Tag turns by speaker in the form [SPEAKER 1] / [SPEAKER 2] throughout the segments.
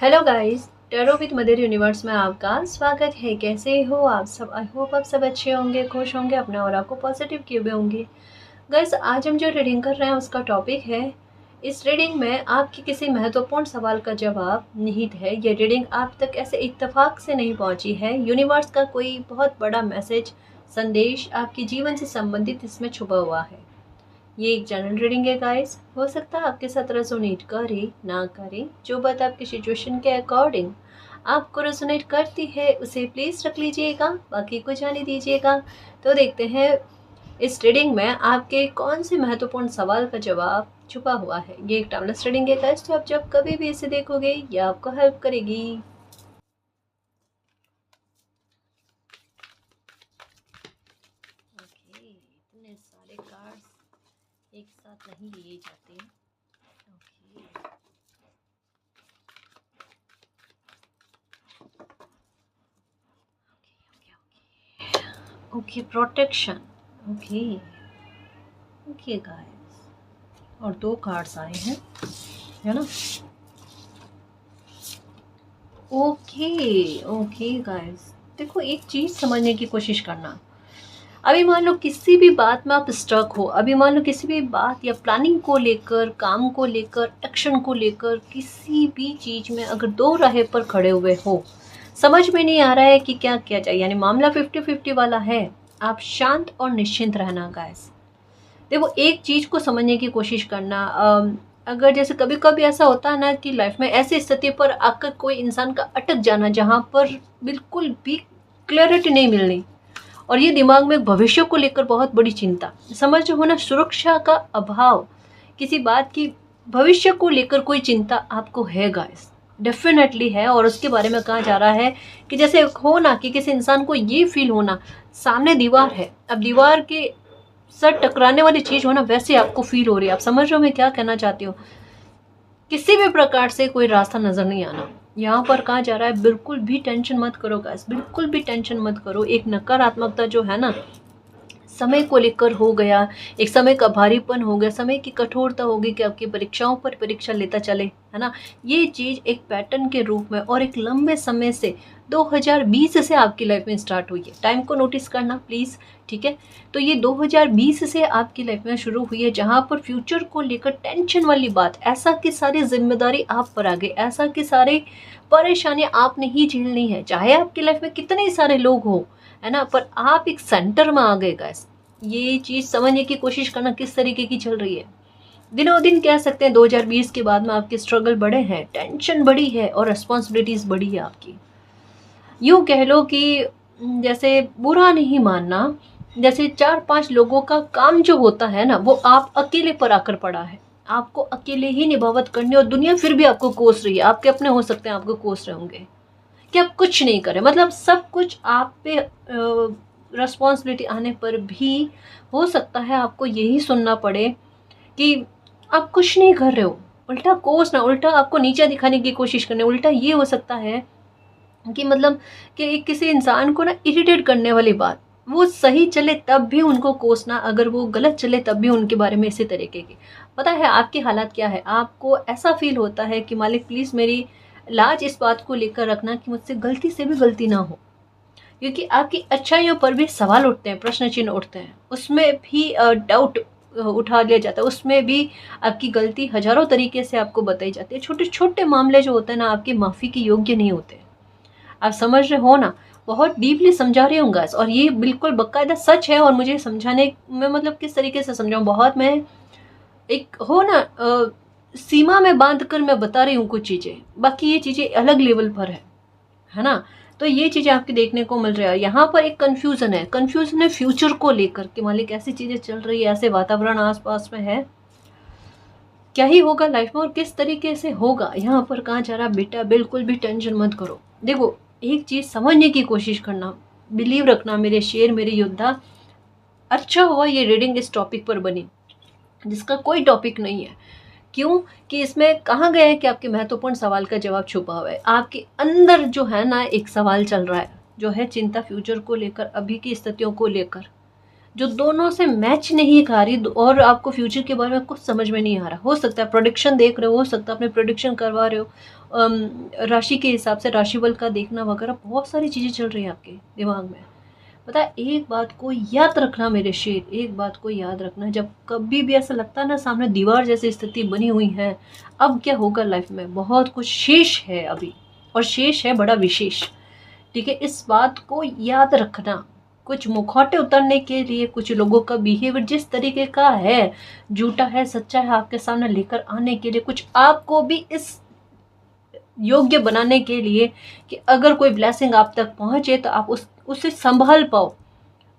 [SPEAKER 1] Hello guys, tarot with mother universe में आपका स्वागत है। कैसे हो आप सब? आई होप आप सब अच्छे होंगे, खुश होंगे, अपने और आपको पॉजिटिव किए हुए होंगे। गाइस, आज हम जो रीडिंग कर रहे हैं उसका टॉपिक है, इस रीडिंग में आपके किसी महत्वपूर्ण सवाल का जवाब निहित है। ये रीडिंग आप तक ऐसे इत्तेफाक से नहीं पहुंची है। यूनिवर्स का कोई बहुत बड़ा मैसेज, संदेश आपके जीवन से संबंधित इसमें छुपा हुआ है। ये एक जनरल रीडिंग है गाइस। हो सकता है आपके साथ रेजोनेट करे ना करे, जो बात आपकी सिचुएशन के अकॉर्डिंग आपको रेजोनेट करती है उसे प्लीज रख लीजिएगा, बाकी को जाने दीजिएगा। तो देखते हैं इस रीडिंग में आपके कौन से महत्वपूर्ण सवाल का जवाब छुपा हुआ है। ये एक टाइमलेस रीडिंग है गाइस, तो आप जब कभी भी इसे देखोगे ये आपको हेल्प करेगी। ओके, इतने सारे कार्ड्स एक साथ नहीं लिए जाते। Okay, protection. Okay okay guys, और दो कार्ड्स आए हैं, है ना। ओके ओके गाइस, देखो एक चीज समझने की कोशिश करना। अभी मान लो किसी भी बात में आप स्टक हो, अभी मान लो किसी भी बात या प्लानिंग को लेकर, काम को लेकर, एक्शन को लेकर, किसी भी चीज में अगर दो राहे पर खड़े हुए हो, समझ में नहीं आ रहा है कि क्या किया जाए, यानी मामला 50-50 वाला है। आप शांत और निश्चिंत रहना गाइस। देखो एक चीज को समझने की कोशिश करना। अगर जैसे कभी कभी ऐसा होता है ना कि लाइफ में ऐसी स्थिति पर आकर कोई इंसान का अटक जाना जहां पर बिल्कुल भी क्लैरिटी नहीं मिलनी, और ये दिमाग में भविष्य को लेकर बहुत बड़ी चिंता, समझ होना, सुरक्षा का अभाव, किसी बात की भविष्य को लेकर कोई चिंता आपको है गाइस, डेफिनेटली है। और उसके बारे में कहा जा रहा है कि जैसे हो ना कि किसी इंसान को ये फील होना सामने दीवार है, अब दीवार के सर टकराने वाली चीज हो ना, वैसे आपको फील हो रही है। आप समझ रहे हो मैं क्या कहना चाहती हूँ? किसी भी प्रकार से कोई रास्ता नजर नहीं आना। यहाँ पर कहा जा रहा है बिल्कुल भी टेंशन मत करो गाइस, बिल्कुल भी टेंशन मत करो। एक नकारात्मकता जो है ना, समय को लेकर हो गया, एक समय का भारीपन हो गया, समय की कठोरता होगी कि आपकी परीक्षाओं पर परीक्षा लेता चले, है ना। ये चीज एक पैटर्न के रूप में और एक लंबे समय से 2020 से आपकी लाइफ में स्टार्ट हुई है। टाइम को नोटिस करना प्लीज, ठीक है। तो ये 2020 से आपकी लाइफ में शुरू हुई है, जहां पर फ्यूचर को लेकर टेंशन वाली बात, ऐसा की सारी जिम्मेदारी आप पर आ गई, ऐसा की सारी परेशानी आपने ही झेलनी है, चाहे आपकी लाइफ में कितने सारे लोग हो, है ना, पर आप एक सेंटर में आ गए गाइस। ये चीज समझने की कोशिश करना किस तरीके की चल रही है। दिनों दिन कह सकते हैं 2020 के बाद में आपके स्ट्रगल बढ़े हैं, टेंशन बढ़ी है और रिस्पॉन्सिबिलिटीज बढ़ी है आपकी। यूं कह लो कि जैसे बुरा नहीं मानना, जैसे 4-5 लोगों का काम जो होता है ना, वो आप अकेले पर आकर पड़ा है। आपको अकेले ही निभावत करनी, और दुनिया फिर भी आपको कोस रही है। आपके अपने हो सकते हैं आपको कोस रहे होंगे कि आप कुछ नहीं करें, मतलब सब कुछ आप पे रिस्पॉन्सिबिलिटी आने पर भी हो सकता है आपको यही सुनना पड़े कि आप कुछ नहीं कर रहे हो। उल्टा कोसना, उल्टा आपको नीचा दिखाने की कोशिश करने, उल्टा ये हो सकता है कि मतलब कि किसी इंसान को ना इरिटेट करने वाली बात, वो सही चले तब भी उनको कोसना, अगर वो गलत चले तब भी उनके बारे में इसी तरीके की। पता है आपकी हालात क्या है? आपको ऐसा फील होता है कि मालिक प्लीज मेरी लाज इस बात को लेकर रखना कि मुझसे गलती से भी गलती ना हो, क्योंकि आपकी अच्छाइयों पर भी सवाल उठते हैं, प्रश्न चिन्ह उठते हैं, उसमें भी डाउट उठा लिया जाता है, उसमें भी आपकी गलती हजारों तरीके से आपको बताई जाती है। छोटे छोटे मामले जो होते हैं ना, आपकी माफ़ी के योग्य नहीं होते। आप समझ रहे हो ना, बहुत डीपली समझा रही हूँ गाइस, और ये बिल्कुल बाकायदा सच है। और मुझे समझाने में मतलब किस तरीके से समझाऊँ, बहुत मैं एक हो ना सीमा में बांध कर मैं बता रही हूँ कुछ चीज़ें, बाकी ये चीज़ें अलग लेवल पर है ना। तो ये चीज़ें आपकी देखने को मिल रहा है। यहाँ पर एक कन्फ्यूजन है फ्यूचर को लेकर कि मालिक ऐसी चीज़ें चल रही है, ऐसे वातावरण आसपास में है, क्या ही होगा लाइफ में और किस तरीके से होगा। यहाँ पर कहा जा रहा बेटा बिल्कुल भी टेंशन मत करो। देखो एक चीज़ समझने की कोशिश करना, बिलीव रखना मेरे शेर, मेरे योद्धा। अच्छा हुआ ये रीडिंग इस टॉपिक पर बनी, जिसका कोई टॉपिक नहीं है। क्यों? कि इसमें कहा गया है कि आपके महत्वपूर्ण सवाल का जवाब छुपा हुआ है। आपके अंदर जो है ना एक सवाल चल रहा है, जो है चिंता फ्यूचर को लेकर, अभी की स्थितियों को लेकर, जो दोनों से मैच नहीं खा रही और आपको फ्यूचर के बारे में कुछ समझ में नहीं आ रहा। हो सकता है प्रोडिक्शन देख रहे हो सकता है अपने प्रोडिक्शन करवा रहे हो, राशि के हिसाब से राशिफल का देखना वगैरह, बहुत सारी चीज़ें चल रही हैं आपके दिमाग में। पता है, एक बात को याद रखना मेरे शेर, एक बात को याद रखना, जब कभी भी ऐसा लगता है ना सामने दीवार जैसी स्थिति बनी हुई है, अब क्या होगा लाइफ में, बहुत कुछ शेष है अभी, और शेष है बड़ा विशेष। ठीक है, इस बात को याद रखना। कुछ मुखौटे उतरने के लिए कुछ लोगों का बिहेवियर जिस तरीके का है, झूठा है सच्चा है, आपके सामने लेकर आने के लिए, कुछ आपको भी इस योग्य बनाने के लिए कि अगर कोई ब्लेसिंग आप तक पहुंचे तो आप उसे संभाल पाओ,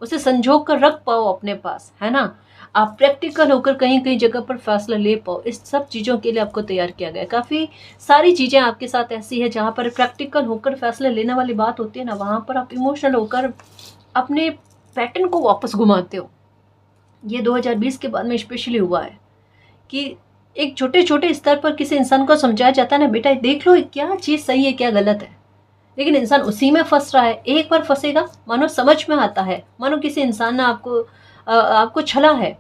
[SPEAKER 1] उसे संजो कर रख पाओ अपने पास, है ना। आप प्रैक्टिकल होकर कहीं कहीं जगह पर फैसला ले पाओ, इस सब चीज़ों के लिए आपको तैयार किया गया है। काफ़ी सारी चीज़ें आपके साथ ऐसी है जहाँ पर प्रैक्टिकल होकर फैसले लेने वाली बात होती है ना, वहाँ पर आप इमोशनल होकर अपने पैटर्न को वापस घुमाते हो। ये 2020 के बाद में स्पेशली हुआ है कि एक छोटे छोटे स्तर पर किसी इंसान को समझाया जाता है ना, बेटा देख लो क्या चीज़ सही है क्या गलत है, लेकिन इंसान उसी में फंस रहा है। एक बार फंसेगा, मानो समझ में आता है, मानो किसी इंसान ने आपको छला है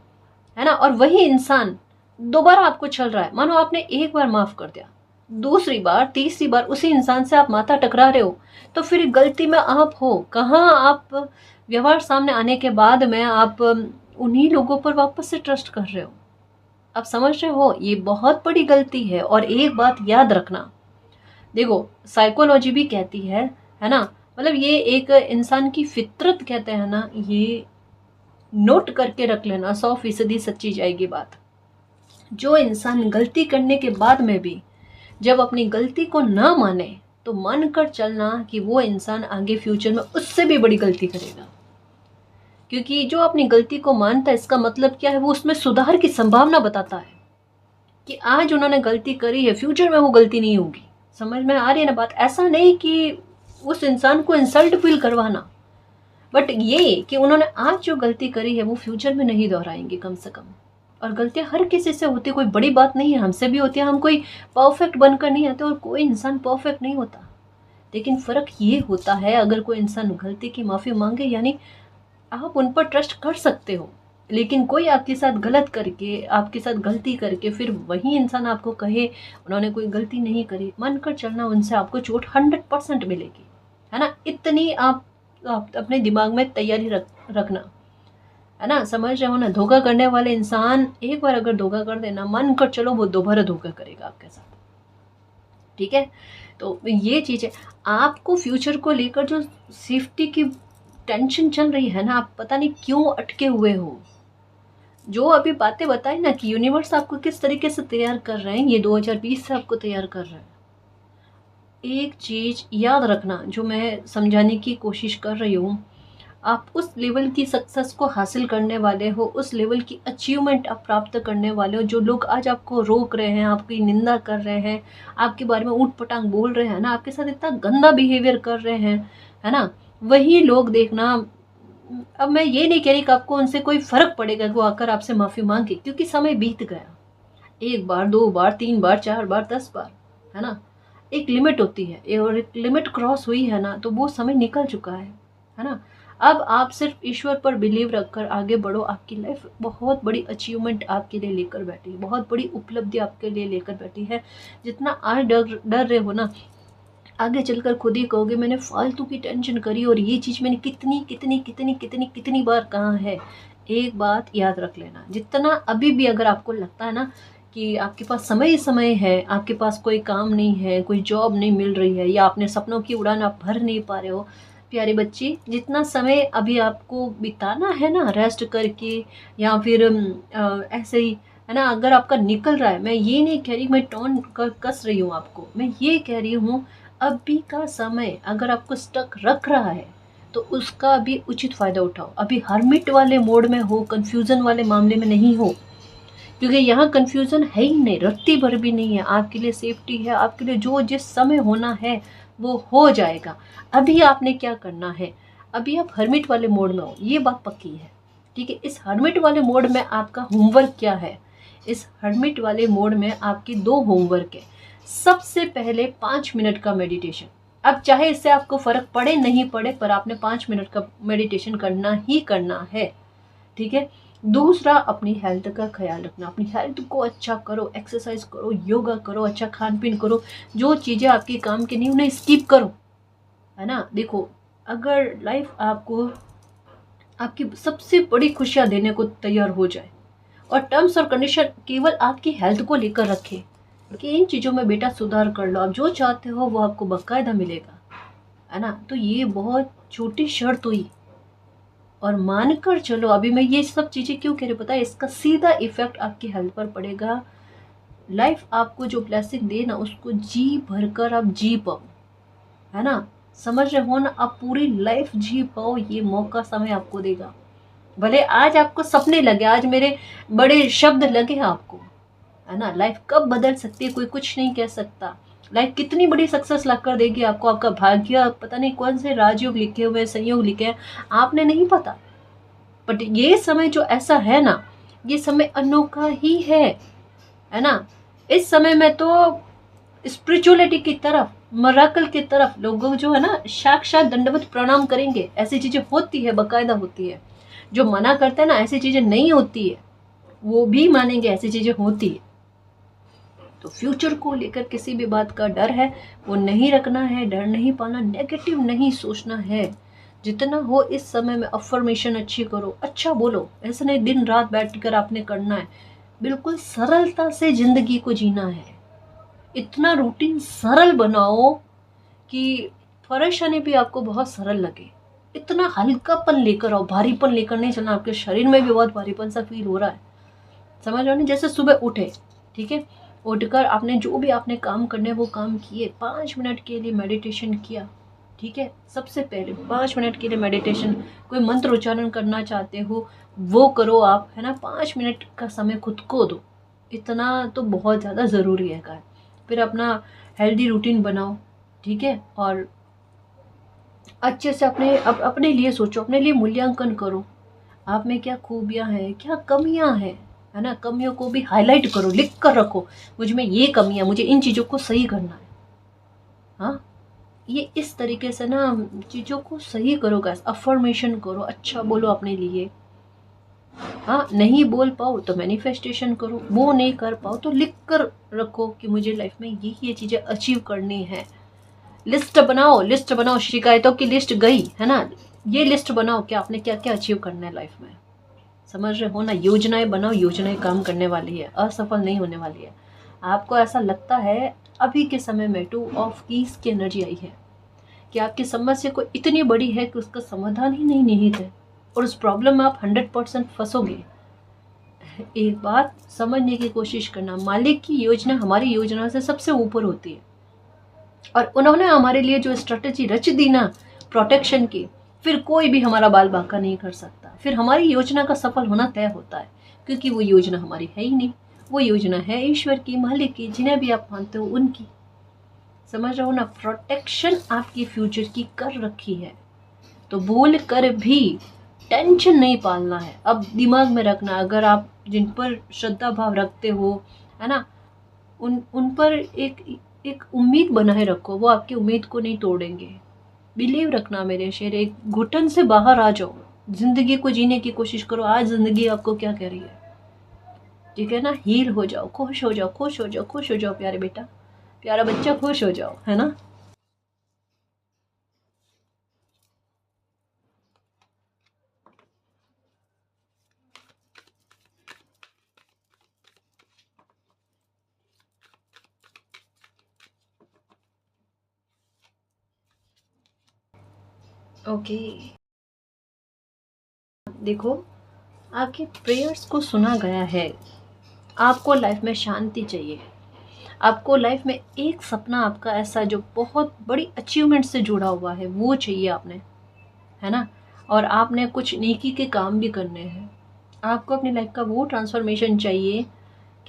[SPEAKER 1] ना, और वही इंसान दोबारा आपको छल रहा है, मानो आपने एक बार माफ़ कर दिया, दूसरी बार तीसरी बार उसी इंसान से आप माथा टकरा रहे हो, तो फिर गलती में आप हो कहाँ। आप व्यवहार सामने आने के बाद में आप उन्हीं लोगों पर वापस से ट्रस्ट कर रहे हो। आप समझ रहे हो, ये बहुत बड़ी गलती है। और एक बात याद रखना, देखो साइकोलॉजी भी कहती है ना, मतलब ये एक इंसान की फितरत कहते हैं ना, ये नोट करके रख लेना, 100% सच्ची जाएगी बात। जो इंसान गलती करने के बाद में भी जब अपनी गलती को ना माने, तो मान कर चलना कि वो इंसान आगे फ्यूचर में उससे भी बड़ी गलती करेगा। क्योंकि जो अपनी गलती को मानता है, इसका मतलब क्या है, वो उसमें सुधार की संभावना बताता है कि आज उन्होंने गलती करी है, फ्यूचर में वो गलती नहीं होगी। समझ में आ रही है ना बात। ऐसा नहीं कि उस इंसान को इंसल्ट फील करवाना, बट ये कि उन्होंने आज जो गलती करी है वो फ्यूचर में नहीं दोहराएंगे कम से कम। और गलतियां हर किसी से होती है, कोई बड़ी बात नहीं है, हमसे भी होती है, हम कोई परफेक्ट बनकर नहीं आते और कोई इंसान परफेक्ट नहीं होता। लेकिन फ़र्क ये होता है, अगर कोई इंसान गलती की माफ़ी मांगे, यानी आप उन पर ट्रस्ट कर सकते हो। लेकिन कोई आपके साथ गलत करके, आपके साथ गलती करके, फिर वही इंसान आपको कहे उन्होंने कोई गलती नहीं करी, मानकर चलना उनसे आपको चोट 100% मिलेगी, है ना। इतनी आप अपने दिमाग में तैयारी रखना, है ना। समझ रहे हो ना। धोखा करने वाले इंसान एक बार अगर धोखा कर देना, मानकर चलो वो दोबारा धोखा करेगा आपके साथ। ठीक है, तो ये चीज़ है। आपको फ्यूचर को लेकर जो सेफ्टी की टेंशन चल रही है ना, आप पता नहीं क्यों अटके हुए हो। जो अभी बातें बताई ना कि यूनिवर्स आपको किस तरीके से तैयार कर रहे हैं, ये 2020 से आपको तैयार कर रहे हैं। एक चीज़ याद रखना जो मैं समझाने की कोशिश कर रही हूँ, आप उस लेवल की सक्सेस को हासिल करने वाले हो, उस लेवल की अचीवमेंट आप प्राप्त करने वाले हो। जो लोग आज आपको रोक रहे हैं, आपकी निंदा कर रहे हैं, आपके बारे में ऊट पटांग बोल रहे हैं ना, आपके साथ इतना गंदा बिहेवियर कर रहे हैं, है ना, वही लोग देखना। अब मैं ये नहीं कह रही कि आपको उनसे कोई फ़र्क पड़ेगा कि वो आकर आपसे माफ़ी मांगे, क्योंकि समय बीत गया। एक बार, दो बार, तीन बार, चार बार, 10 बार, है ना। एक लिमिट होती है, और एक लिमिट क्रॉस हुई है ना, तो वो समय निकल चुका है ना। अब आप सिर्फ ईश्वर पर बिलीव रखकर आगे बढ़ो। आपकी लाइफ बहुत बड़ी अचीवमेंट आपके लिए लेकर बैठी है, बहुत बड़ी उपलब्धि आपके लिए लेकर बैठी है। जितना आज डर रहे हो ना, आगे चलकर खुद ही कहोगे मैंने फालतू की टेंशन करी और ये चीज़ मैंने कितनी कितनी कितनी कितनी कितनी बार कहा है। एक बात याद रख लेना, जितना अभी भी अगर आपको लगता है ना कि आपके पास समय ही समय है, आपके पास कोई काम नहीं है, कोई जॉब नहीं मिल रही है, या अपने सपनों की उड़ान आप भर नहीं पा रहे हो, प्यारे बच्चे, जितना समय अभी आपको बिताना है ना रेस्ट करके, या फिर ऐसे ही, है ना, अगर आपका निकल रहा है, मैं ये नहीं कह रही, मैं टोन कस रही हूँ आपको, मैं ये कह रही हूँ अभी का समय अगर आपको स्टक रख रहा है तो उसका भी उचित फ़ायदा उठाओ। अभी हर्मिट वाले मोड में हो, कन्फ्यूज़न वाले मामले में नहीं हो, क्योंकि यहाँ कन्फ्यूज़न है ही नहीं, रत्ती भर भी नहीं है। आपके लिए सेफ्टी है, आपके लिए जो जिस समय होना है वो हो जाएगा। अभी आपने क्या करना है, अभी आप हर्मिट वाले मोड में हो, ये बात पक्की है। ठीक है, इस हर्मिट वाले मोड में आपका होमवर्क क्या है, इस हर्मिट वाले मोड में आपके 2 होमवर्क है। सबसे पहले 5 मिनट का मेडिटेशन। अब चाहे इससे आपको फ़र्क पड़े नहीं पड़े, पर आपने 5 मिनट का मेडिटेशन करना ही करना है। ठीक है। दूसरा, अपनी हेल्थ का ख्याल रखना, अपनी हेल्थ को अच्छा करो, एक्सरसाइज करो, योगा करो, अच्छा खान पीन करो, जो चीज़ें आपके काम की नहीं उन्हें स्किप करो, है ना। देखो, अगर लाइफ आपको आपकी सबसे बड़ी खुशियाँ देने को तैयार हो जाए और टर्म्स और कंडीशन केवल आपकी हेल्थ को लेकर रखे कि इन चीज़ों में बेटा सुधार कर लो, आप जो चाहते हो वो आपको बाकायदा मिलेगा, है ना, तो ये बहुत छोटी शर्त हुई और मानकर चलो। अभी मैं ये सब चीज़ें क्यों कह रही पता है, इसका सीधा इफेक्ट आपकी हेल्थ पर पड़ेगा। लाइफ आपको जो ब्लेसिंग दे ना उसको जी भरकर आप जी पाओ, है ना, समझ रहे हो ना, आप पूरी लाइफ जी पाओ, ये मौका समय आपको देगा। भले आज आपको सपने लगे, आज मेरे बड़े शब्द लगे आपको, है ना, लाइफ कब बदल सकती है कोई कुछ नहीं कह सकता। लाइफ कितनी बड़ी सक्सेस ला कर देगी आपको, आपका भाग्य पता नहीं कौन से राजयोग लिखे हुए, संयोग लिखे हैं, आपने नहीं पता। बट ये समय जो ऐसा है ना, ये समय अनोखा ही है ना। इस समय में तो स्पिरिचुअलिटी की तरफ, मराकल की तरफ लोगों जो है ना साक्षात दंडवत प्रणाम करेंगे। ऐसी चीजें होती है, बाकायदा होती है। जो मना करते हैं ना ऐसी चीजें नहीं होती है, वो भी मानेंगे ऐसी चीजें होती है। तो फ्यूचर को लेकर किसी भी बात का डर है वो नहीं रखना है, डर नहीं पाना, नेगेटिव नहीं सोचना है। जितना हो इस समय में अफर्मेशन अच्छी करो, अच्छा बोलो, ऐसा नहीं दिन रात बैठ कर आपने करना है। बिल्कुल सरलता से जिंदगी को जीना है, इतना रूटीन सरल बनाओ कि परेशानी भी आपको बहुत सरल लगे। इतना हल्कापन लेकर आओ, भारीपन लेकर नहीं चलना। आपके शरीर में भी बहुत भारीपन सा फील हो रहा है, समझ रहे हो ना। जैसे सुबह उठे, ठीक है, उठकर आपने जो भी आपने काम करने वो काम किए, 5 मिनट के लिए मेडिटेशन किया, ठीक है। सबसे पहले 5 मिनट के लिए मेडिटेशन, कोई मंत्र उच्चारण करना चाहते हो वो करो आप, है ना। 5 मिनट का समय खुद को दो, इतना तो बहुत ज़्यादा ज़रूरी है। फिर अपना हेल्दी रूटीन बनाओ, ठीक है, और अच्छे से अपने लिए सोचो, अपने लिए मूल्यांकन करो। आप में क्या खूबियां हैं, क्या कमियां हैं, है ना। कमियों को भी हाईलाइट करो, लिख कर रखो, मुझ में ये कमियां, मुझे इन चीज़ों को सही करना है। हाँ, ये इस तरीके से ना चीज़ों को सही करो गाइस, अफर्मेशन करो, अच्छा बोलो अपने लिए। हाँ, नहीं बोल पाओ तो मैनिफेस्टेशन करो, वो नहीं कर पाओ तो लिख कर रखो कि मुझे लाइफ में ये चीज़ें अचीव करनी है। लिस्ट बनाओ, लिस्ट बनाओ, शिकायतों की लिस्ट गई, है ना। ये लिस्ट बनाओ कि आपने क्या क्या अचीव करना है लाइफ में, समझ रहे हो ना। योजनाएं बनाओ, योजनाएं काम करने वाली है, असफल नहीं होने वाली है। आपको ऐसा लगता है अभी के समय में 2 ऑफ कीज की एनर्जी आई है कि आपकी समस्या को इतनी बड़ी है कि उसका समाधान ही नहीं निहित है और उस प्रॉब्लम में आप 100% फंसोगे। एक बात समझने की कोशिश करना, मालिक की योजना हमारी योजना से सबसे ऊपर होती है और उन्होंने हमारे लिए जो स्ट्रेटेजी रच दी ना प्रोटेक्शन की, फिर कोई भी हमारा बाल बांका नहीं कर सकता। फिर हमारी योजना का सफल होना तय होता है, क्योंकि वो योजना हमारी है ही नहीं, वो योजना है ईश्वर की, मालिक की, जिन्हें भी आप मानते हो उनकी। समझ रहे हो ना, प्रोटेक्शन आपकी फ्यूचर की कर रखी है। तो भूल कर भी टेंशन नहीं पालना है। अब दिमाग में रखना, अगर आप जिन पर श्रद्धा भाव रखते हो, है ना, उन पर एक उम्मीद बनाए रखो, वो आपकी उम्मीद को नहीं तोड़ेंगे। बिलीव रखना मेरे शेर, एक घुटन से बाहर आ जाओ, जिंदगी को जीने की कोशिश करो। आज जिंदगी आपको क्या कह रही है, ठीक है ना। हील हो जाओ, खुश हो जाओ, खुश हो जाओ, खुश हो जाओ, प्यारे बेटा, प्यारा बच्चा, खुश हो जाओ, है ना। ओके, देखो, आपके प्रेयर्स को सुना गया है। आपको लाइफ में शांति चाहिए, आपको लाइफ में एक सपना आपका ऐसा जो बहुत बड़ी अचीवमेंट से जुड़ा हुआ है वो चाहिए आपने, है ना। और आपने कुछ नेकी के काम भी करने हैं। आपको अपनी लाइफ का वो ट्रांसफॉर्मेशन चाहिए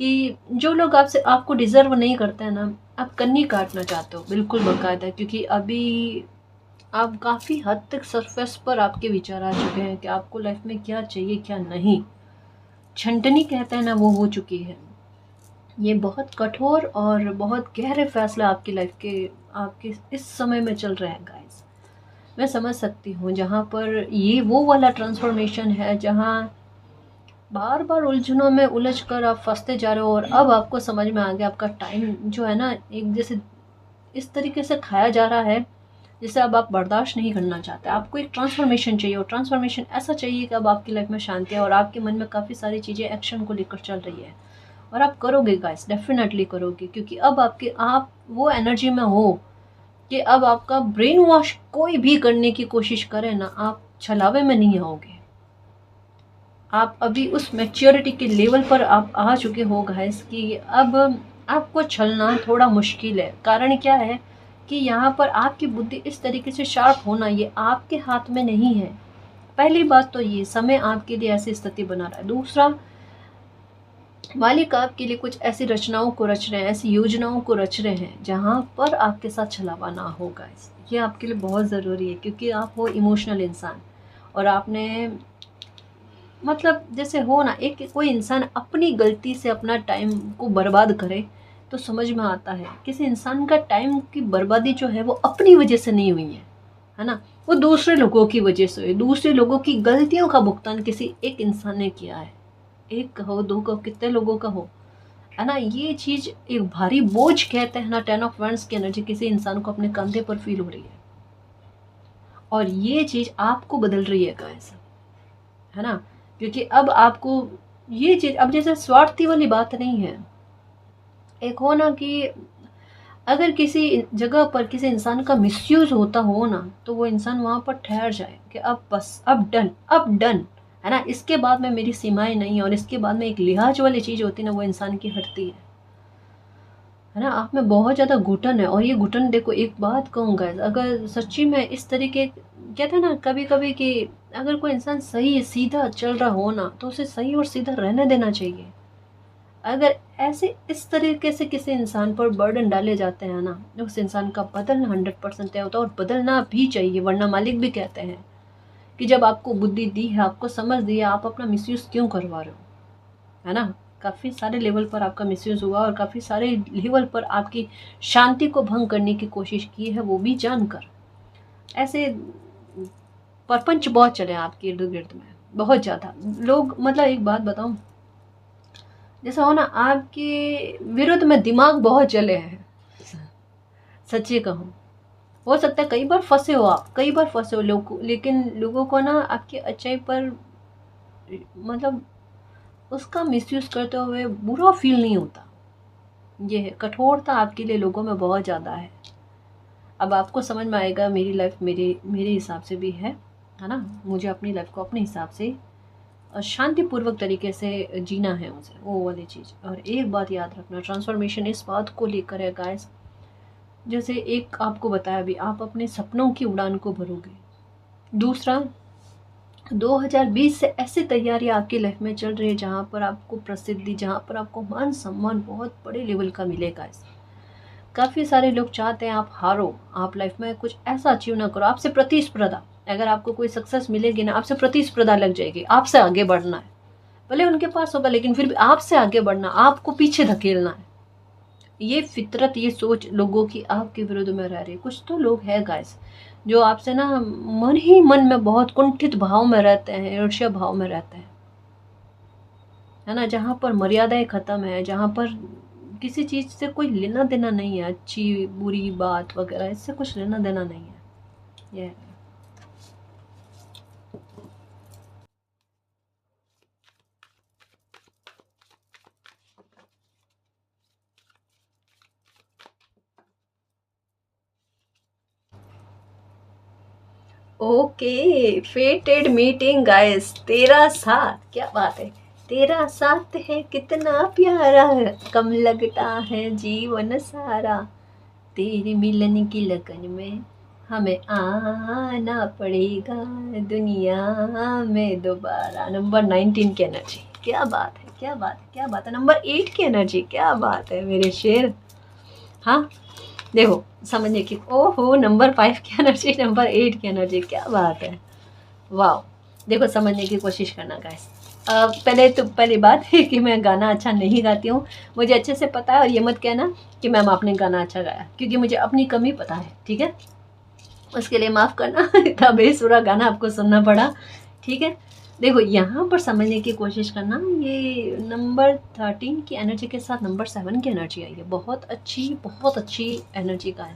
[SPEAKER 1] कि जो लोग आपसे आपको डिज़र्व नहीं करते हैं ना, आप कन्नी काटना चाहते हो, बिल्कुल बाकायदा। क्योंकि अभी आप काफ़ी हद तक सरफेस पर आपके विचार आ चुके हैं कि आपको लाइफ में क्या चाहिए क्या नहीं। छंटनी कहते हैं ना, वो हो चुकी है। ये बहुत कठोर और बहुत गहरे फैसले आपकी लाइफ के आपके इस समय में चल रहे हैं गाइस। मैं समझ सकती हूँ, जहाँ पर ये वो वाला ट्रांसफॉर्मेशन है जहाँ बार बार उलझनों में उलझ कर आप फंसते जा रहे हो, और अब आपको समझ में आ गया आपका टाइम जो है ना, एक जैसे इस तरीके से खाया जा रहा है जिसे अब आप बर्दाश्त नहीं करना चाहते। आपको एक ट्रांसफॉर्मेशन चाहिए, और ट्रांसफॉर्मेशन ऐसा चाहिए कि अब आपकी लाइफ में शांति है और आपके मन में काफ़ी सारी चीज़ें एक्शन को लेकर चल रही है। और आप करोगे गाइस, डेफिनेटली करोगे, क्योंकि अब आप वो एनर्जी में हो कि अब आपका ब्रेन वॉश कोई भी करने की कोशिश करे ना, आप छलावे में नहीं आओगे। आप अभी उस मैच्योरिटी के लेवल पर आप आ चुके हो गाइस कि अब आपको छलना थोड़ा मुश्किल है। कारण क्या है कि यहाँ पर आपकी बुद्धि इस तरीके से शार्प होना ये आपके हाथ में नहीं है। पहली बात तो ये समय आपके लिए ऐसी स्थिति बना रहा है। दूसरा, मालिक आपके लिए कुछ ऐसी रचनाओं को रच रहे हैं, ऐसी योजनाओं को रच रहे हैं जहाँ पर आपके साथ छलावा ना हो गाइस। ये आपके लिए बहुत ज़रूरी है, क्योंकि आप हो इमोशनल इंसान, और आपने मतलब जैसे हो ना, एक कोई इंसान अपनी गलती से अपना टाइम को बर्बाद करे तो समझ में आता है। किसी इंसान का टाइम की बर्बादी जो है वो अपनी वजह से नहीं हुई है ना, वो दूसरे लोगों की वजह से हुई। दूसरे लोगों की गलतियों का भुगतान किसी एक इंसान ने किया है। एक कहो, दो कहो, कितने लोगों का हो, है ना। ये चीज़ एक भारी बोझ कहते हैं ना, 10 ऑफ वैंड्स की एनर्जी किसी इंसान को अपने कंधे पर फील हो रही है, और ये चीज़ आपको बदल रही है गाइस, है ना। क्योंकि अब आपको ये चीज़ अब जैसे स्वार्थी वाली बात नहीं है। एक हो ना कि अगर किसी जगह पर किसी इंसान का मिसयूज होता हो ना, तो वो इंसान वहाँ पर ठहर जाए कि अब बस, अब डन, है ना। इसके बाद में मेरी सीमाएं नहीं है, और इसके बाद में एक लिहाज वाली चीज़ होती है ना, वो इंसान की हटती है ना। आप में बहुत ज़्यादा घुटन है, और ये घुटन देखो, एक बात कहूँगा, अगर सच्ची में इस तरीके कहते हैं ना कभी कभी कि अगर कोई इंसान सही सीधा चल रहा हो ना, तो उसे सही और सीधा रहने देना चाहिए। अगर ऐसे इस तरीके से किसी इंसान पर बर्डन डाले जाते हैं ना, उस इंसान का बदलना 100% तय होता है, और बदलना भी चाहिए। वरना मालिक भी कहते हैं कि जब आपको बुद्धि दी है, आपको समझ दी है, आप अपना मिसयूज़ क्यों करवा रहे हो, है ना। काफ़ी सारे लेवल पर आपका मिसयूज़ हुआ, और काफ़ी सारे लेवल पर आपकी शांति को भंग करने की कोशिश की है, वो भी जानकर। ऐसे परपंच बहुत चले आपके इर्द गिर्द में, बहुत ज़्यादा लोग। मतलब एक बात बताऊँ, जैसा हो ना, आपके विरुद्ध में दिमाग बहुत चले हैं, सच्ची कहूँ। हो सकता है कई बार फंसे हो आप, कई बार फंसे हो लोग, लेकिन लोगों को ना आपकी अच्छाई पर मतलब उसका मिसयूज़ करते हुए बुरा फील नहीं होता। ये है, कठोरता आपके लिए लोगों में बहुत ज़्यादा है। अब आपको समझ में आएगा, मेरी लाइफ मेरे हिसाब से भी है ना। मुझे अपनी लाइफ को अपने हिसाब से शांतिपूर्वक तरीके से जीना है उसे, वो वाली चीज़। और एक बात याद रखना, ट्रांसफॉर्मेशन इस बात को लेकर है गाइस, जैसे एक आपको बताया भी, आप अपने सपनों की उड़ान को भरोगे। दूसरा, 2020 से ऐसी तैयारियां आपकी लाइफ में चल रही है जहाँ पर आपको प्रसिद्धि, जहाँ पर आपको मान सम्मान बहुत बड़े लेवल का मिलेगा। इस काफ़ी सारे लोग चाहते हैं आप हारो, आप लाइफ में कुछ ऐसा अचीव ना करो। आपसे प्रतिस्पर्धा, अगर आपको कोई सक्सेस मिलेगी ना, आपसे प्रतिस्पर्धा लग जाएगी, आपसे आगे बढ़ना है। भले उनके पास होगा, लेकिन फिर भी आपसे आगे बढ़ना, आपको पीछे धकेलना है। ये फितरत, ये सोच लोगों की आपके विरुद्ध में रह रही है। कुछ तो लोग हैं गाइस जो आपसे ना मन ही मन में बहुत कुंठित भाव में रहते हैं, ईर्ष्या भाव में रहते हैं, है ना। जहाँ पर मर्यादाएं खत्म है, जहाँ पर किसी चीज़ से कोई लेना देना नहीं है, अच्छी बुरी बात वगैरह, इससे कुछ लेना देना नहीं है। ये ओके, फेटेड मीटिंग गाइस, तेरा साथ, क्या बात है। तेरा साथ है कितना प्यारा, कम लगता है जीवन सारा, तेरे मिलन की लगन में हमें आना पड़ेगा दुनिया में दोबारा। नंबर 19 की एनर्जी, क्या बात है, क्या बात है, क्या बात है। नंबर 8 की एनर्जी, क्या बात है मेरे शेर। हाँ, देखो समझने की, ओहो, नंबर 5 की एनर्जी, नंबर 8 की एनर्जी, क्या बात है, वाह। देखो समझने की कोशिश करना गाइस। पहली बात है कि मैं गाना अच्छा नहीं गाती हूँ, मुझे अच्छे से पता है। और ये मत कहना कि मैम आपने गाना अच्छा गाया, क्योंकि मुझे अपनी कमी पता है, ठीक है। उसके लिए माफ़ करना, इतना बेसुरा गाना आपको सुनना पड़ा, ठीक है। देखो यहाँ पर समझने की कोशिश करना, ये नंबर 13 की एनर्जी के साथ नंबर 7 की एनर्जी आई है। बहुत अच्छी एनर्जी का है।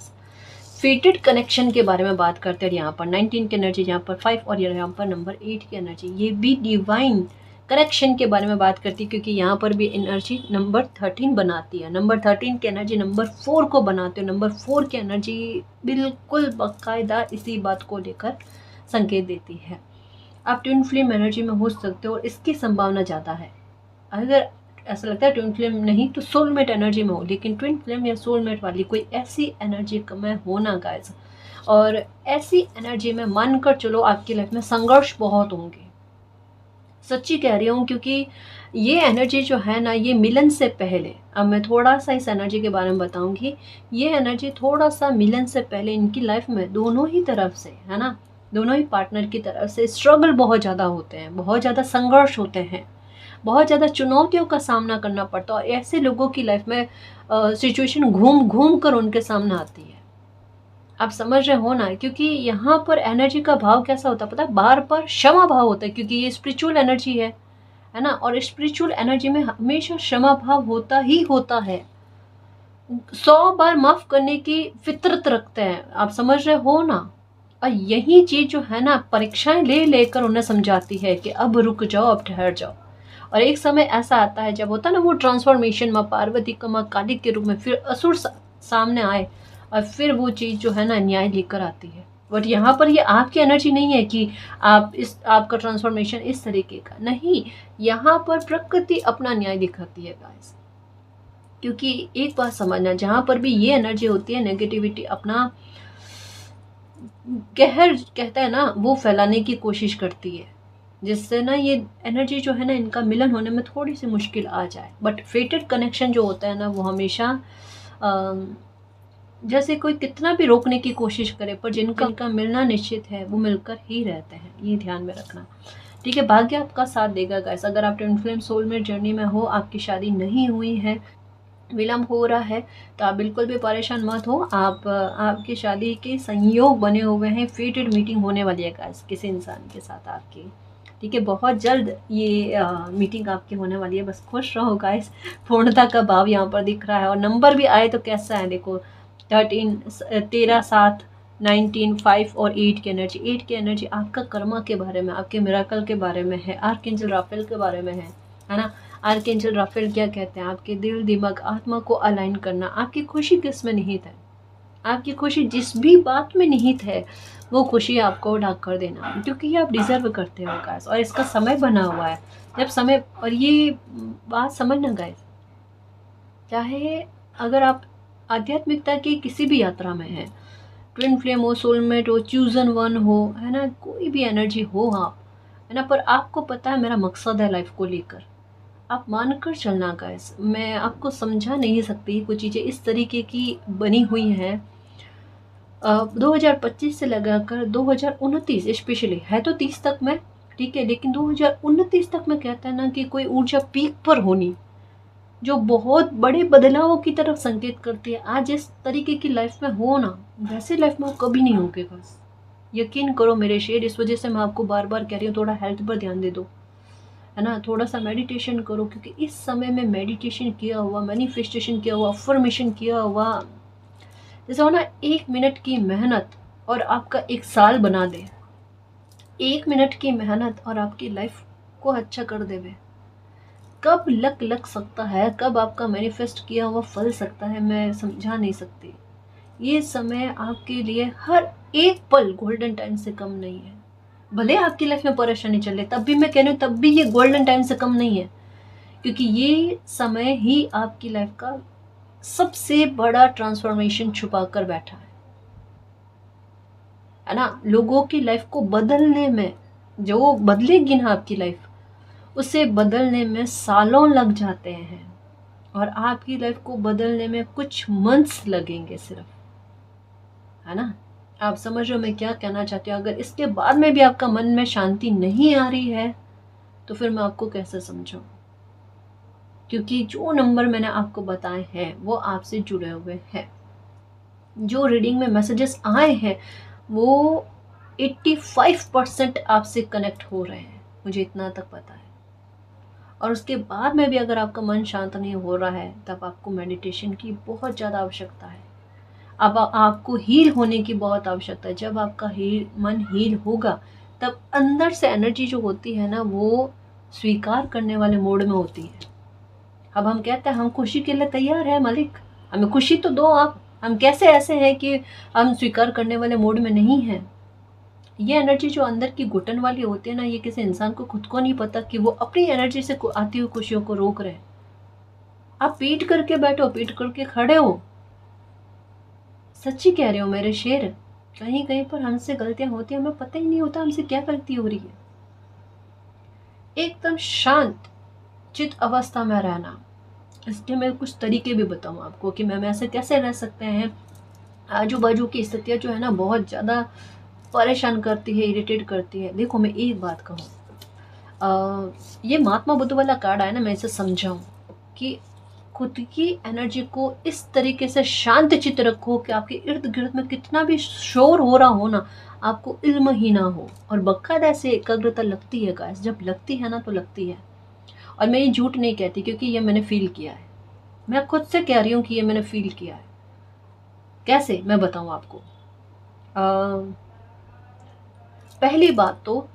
[SPEAKER 1] फेटेड कनेक्शन के बारे में बात करते हैं यहाँ पर 19 की एनर्जी, यहाँ पर 5 और यहाँ पर नंबर 8 की एनर्जी, ये भी डिवाइन कनेक्शन के बारे में बात करती है, क्योंकि यहाँ पर भी एनर्जी नंबर 13 बनाती है। नंबर 13 की एनर्जी नंबर 4 को बनाती है। नंबर 4 की एनर्जी बिल्कुल बाकायदा इसी बात को लेकर संकेत देती है। आप ट्विन फ्लेम एनर्जी में हो सकते हो और इसकी संभावना ज़्यादा है। अगर ऐसा लगता है ट्विन फ्लेम नहीं तो सोलमेट एनर्जी में हो, लेकिन ट्विन फ्लेम या सोलमेट वाली कोई ऐसी एनर्जी में होना गाइस, और ऐसी एनर्जी में मानकर चलो आपकी लाइफ में संघर्ष बहुत होंगे। सच्ची कह रही हूँ, क्योंकि ये एनर्जी जो है ना, ये मिलन से पहले, अब मैं थोड़ा सा इस एनर्जी के बारे में बताऊंगी। ये एनर्जी थोड़ा सा मिलन से पहले इनकी लाइफ में दोनों ही तरफ से, है ना, दोनों ही पार्टनर की तरफ से स्ट्रगल बहुत ज़्यादा होते हैं, बहुत ज़्यादा संघर्ष होते हैं, बहुत ज़्यादा चुनौतियों का सामना करना पड़ता है। और ऐसे लोगों की लाइफ में सिचुएशन घूम घूम कर उनके सामने आती है। आप समझ रहे हो ना, क्योंकि यहाँ पर एनर्जी का भाव कैसा होता है पता है, बार बार क्षमा भाव होता है, क्योंकि ये स्पिरिचुअल एनर्जी है ना, और स्पिरिचुअल एनर्जी में हमेशा क्षमा भाव होता ही होता है। 100 बार माफ करने की फितरत रखते हैं, आप समझ रहे हो ना। और यही चीज जो है ना, परीक्षाएं ले लेकर उन्हें समझाती है कि अब रुक जाओ, अब ठहर जाओ। और एक समय ऐसा आता है जब होता है ना वो ट्रांसफॉर्मेशन, माँ पार्वती का माँ काली के रूप में फिर असुर सामने आए, और फिर वो चीज़ जो है ना न्याय लेकर आती है। बट यहाँ पर ये आपकी एनर्जी नहीं है कि आपका ट्रांसफॉर्मेशन इस तरीके का नहीं, यहाँ पर प्रकृति अपना न्याय दिखाती है गाइस। क्योंकि एक बात समझना, जहाँ पर भी ये एनर्जी होती है, नेगेटिविटी अपना कहर कहता है ना, वो फैलाने की कोशिश करती है, जिससे ना ये एनर्जी जो है ना, इनका मिलन होने में थोड़ी सी मुश्किल आ जाए। बट फेटेड कनेक्शन जो होता है ना, वो हमेशा जैसे कोई कितना भी रोकने की कोशिश करे, पर जिनका मिलना निश्चित है वो मिलकर ही रहते हैं, ये ध्यान में रखना। ठीक है, भाग्य आपका साथ देगा गाइस। अगर आप ट्विन फ्लेम सोलमेट जर्नी में हो, आपकी शादी नहीं हुई है, विलम्ब हो रहा है, तो आप बिल्कुल भी परेशान मत हो। आपकी शादी के संयोग बने हुए हैं, फेटेड मीटिंग होने वाली है गाइस किसी इंसान के साथ आपकी। ठीक है, बहुत जल्द ये मीटिंग आपकी होने वाली है, बस खुश रहो गाइस। पूर्णता का भाव यहाँ पर दिख रहा है, और नंबर भी आए तो कैसा है देखो, 13, 7, 19, 5 और 8 की एनर्जी। 8 की एनर्जी आपका कर्मा के बारे में, आपके मिराकल के बारे में है, आर्कएंजल राफेल के बारे में है ना। आर्कएंजल राफेल क्या कहते हैं, आपके दिल, दिमाग, आत्मा को अलाइन करना। आपकी खुशी किस में निहित है, आपकी खुशी जिस भी बात में निहित है, वो खुशी आपको ढक कर देना, क्योंकि ये आप डिजर्व करते हो गाइस। और इसका समय बना हुआ है, जब समय, और ये बात समझना गाइस, चाहे अगर आप आध्यात्मिकता की किसी भी यात्रा में है, ट्विन फ्लेम हो, सोलमेट हो, चूजन वन हो, है ना, कोई भी एनर्जी हो आप, है ना, पर आपको पता है मेरा मकसद है लाइफ को लेकर, आप मानकर चलना गाइस। मैं आपको समझा नहीं सकती, कुछ चीज़ें इस तरीके की बनी हुई हैं। 2025 से लगाकर 2029 स्पेशली, है तो 30 तक में, ठीक है, लेकिन 2029 तक में कहता है ना कि कोई ऊर्जा पीक पर होनी, जो बहुत बड़े बदलावों की तरफ संकेत करती है। आज इस तरीके की लाइफ में हो ना, वैसे लाइफ में वो कभी नहीं होगे बस, यकीन करो मेरे शेर। इस वजह से मैं आपको बार बार कह रही हूँ, थोड़ा हेल्थ पर ध्यान दे दो, है ना, थोड़ा सा मेडिटेशन करो, क्योंकि इस समय में मेडिटेशन किया हुआ, मैनिफेस्टेशन किया हुआ, अफर्मेशन किया हुआ, जैसे हो ना, 1 मिनट की मेहनत और आपका 1 साल बना दे। 1 मिनट की मेहनत और आपकी लाइफ को अच्छा कर देवे। कब लक लग सकता है, कब आपका मैनिफेस्ट किया हुआ फल सकता है, मैं समझा नहीं सकती। ये समय आपके लिए हर एक पल गोल्डन टाइम से कम नहीं है। भले आपकी लाइफ में परेशानी चले, तब भी मैं कह रही हूँ, तब भी ये गोल्डन टाइम से कम नहीं है, क्योंकि ये समय ही आपकी लाइफ का सबसे बड़ा ट्रांसफॉर्मेशन छुपा कर बैठा है ना। लोगों की लाइफ को बदलने में, जो बदलेगी ना आपकी लाइफ, उसे बदलने में सालों लग जाते हैं, और आपकी लाइफ को बदलने में कुछ मंथ्स लगेंगे सिर्फ, है ना। आप समझ रहे हो मैं क्या कहना चाहती हूँ। अगर इसके बाद में भी आपका मन में शांति नहीं आ रही है, तो फिर मैं आपको कैसे समझाऊं, क्योंकि जो नंबर मैंने आपको बताए हैं वो आपसे जुड़े हुए हैं। जो रीडिंग में मैसेजेस आए हैं वो 85% आपसे कनेक्ट हो रहे हैं। मुझे इतना तक पता है। और उसके बाद में भी अगर आपका मन शांत नहीं हो रहा है तब आपको मेडिटेशन की बहुत ज़्यादा आवश्यकता है। अब आपको हील होने की बहुत आवश्यकता है। जब आपका मन हील होगा तब अंदर से एनर्जी जो होती है ना वो स्वीकार करने वाले मोड में होती है। अब हम कहते हैं हम खुशी के लिए तैयार है मालिक, हमें खुशी तो दो आप। हम कैसे ऐसे हैं कि हम स्वीकार करने वाले मोड में नहीं हैं। ये एनर्जी जो अंदर की घुटन वाली होती है ना, ये किसी इंसान को खुद को नहीं पता कि वो अपनी एनर्जी से आती हुई खुशियों को रोक रहे हैं। आप पीट करके बैठो, पीट करके खड़े हो, सच्ची कह रहे हो मेरे शेर। कहीं कहीं पर हमसे गलतियां होती हैं, हमें पता ही नहीं होता हमसे क्या गलती हो रही है। एकदम शांत चित अवस्था में रहना, इसके मैं कुछ तरीके भी बताऊं आपको कि मैम ऐसे कैसे रह सकते हैं। आजू बाजू की स्थितियां जो है ना बहुत ज़्यादा परेशान करती है, इरिटेट करती है। देखो मैं एक बात कहूँ, ये महात्मा बुद्ध वाला कार्ड आया ना, मैं इसे समझाऊं कि खुद की एनर्जी को इस तरीके से शांत चित्त रखो कि आपके इर्द गिर्द में कितना भी शोर हो रहा हो ना, आपको इल्म ही ना हो। और बकायदा से एकाग्रता लगती है गाइस, जब लगती है ना तो लगती है। और मैं ये झूठ नहीं कहती क्योंकि ये मैंने फील किया है। मैं खुद से कह रही हूँ कि ये मैंने फील किया है। कैसे मैं बताऊँ आपको। पहली बात तो